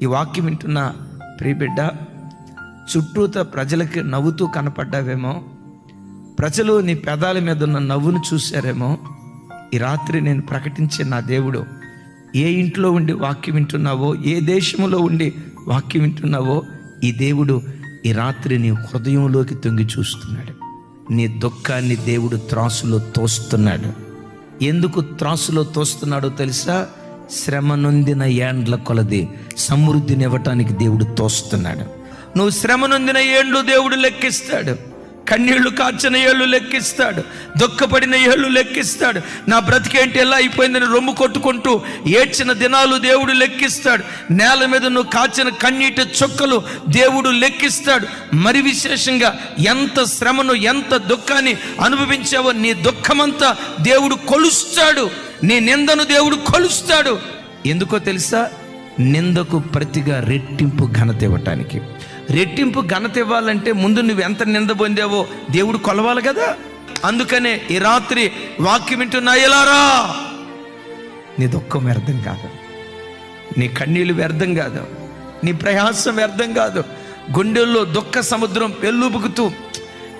ఈ వాక్యం వింటున్న ప్రియబిడ్డ, చుట్టూత ప్రజలకి నవ్వుతూ కనపడ్డావేమో, ప్రజలు నీ పెదాల మీద ఉన్న నవ్వును చూశారేమో. ఈ రాత్రి నేను ప్రకటించే నా దేవుడు, ఏ ఇంట్లో ఉండి వాక్యం వింటున్నావో, ఏ దేశంలో ఉండి వాక్యం వింటున్నావో, ఈ దేవుడు ఈ రాత్రి నీ హృదయంలోకి తొంగి చూస్తున్నాడు. నీ దుఃఖాన్ని దేవుడు త్రాసులో తోస్తున్నాడు. ఎందుకు త్రాసులో తోస్తున్నాడో తెలుసా? శ్రమ నొందిన ఏండ్ల కొలది సమృద్ధినివ్వటానికి దేవుడు తోస్తున్నాడు. నువ్వు శ్రమ నొందిన ఏండ్లు దేవుడు లెక్కిస్తాడు. కన్నీళ్లు కార్చిన ఏళ్ళు లెక్కిస్తాడు. దుఃఖపడిన ఏళ్ళు లెక్కిస్తాడు. నా బ్రతికేంటి ఎలా అయిపోయిందని రొమ్ము కొట్టుకుంటూ ఏడ్చిన దినాలు దేవుడు లెక్కిస్తాడు. నేల మీద నువ్వు కాచిన కన్నీటి చుక్కలు దేవుడు లెక్కిస్తాడు. మరి విశేషంగా ఎంత శ్రమను, ఎంత దుఃఖాన్ని అనుభవించావో నీ దుఃఖమంతా దేవుడు కొలుస్తాడు. నీ నిందను దేవుడు కొలుస్తాడు. ఎందుకో తెలుసా? నిందకు ప్రతిగా రెట్టింపు ఘనత ఇవ్వటానికి. రెట్టింపు ఘనత ఇవ్వాలంటే ముందు నువ్వు ఎంత నింద పొందావో దేవుడు కొలవాలి కదా. అందుకనే ఈ రాత్రి వాక్యం వింటున్నా ఎలారా, నీ దుఃఖం వ్యర్థం కాదు, నీ కన్నీళ్ళు వ్యర్థం కాదు, నీ ప్రయాసం వ్యర్థం కాదు. గుండెల్లో దుఃఖ సముద్రం పెళ్ళుబుకుతూ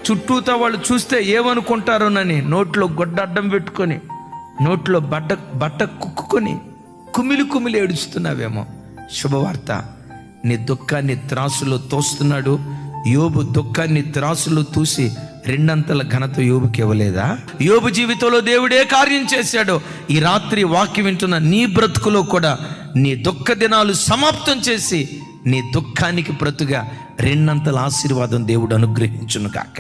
చుట్టూతో వాళ్ళు చూస్తే ఏమనుకుంటారోనని నోట్లో గొడ్డ అడ్డం పెట్టుకొని, నోట్లో బట్ట కుక్కుకొని కుమిలి కుమిలి ఏడుస్తున్నావేమో. శుభవార్త, నీ దుఃఖాన్ని త్రాసులో తోస్తున్నాడు. యోబు దుఃఖాన్ని త్రాసులో తూసి రెండంతల ఘనత యోబుకి ఇవ్వలేదా? యోబు జీవితంలో దేవుడే కార్యం చేశాడు. ఈ రాత్రి వాక్యం వింటున్న నీ బ్రతుకులో కూడా నీ దుఃఖ దినాలు సమాప్తం చేసి నీ దుఃఖానికి ప్రతుగా రెండంతల ఆశీర్వాదం దేవుడు అనుగ్రహించును గాక.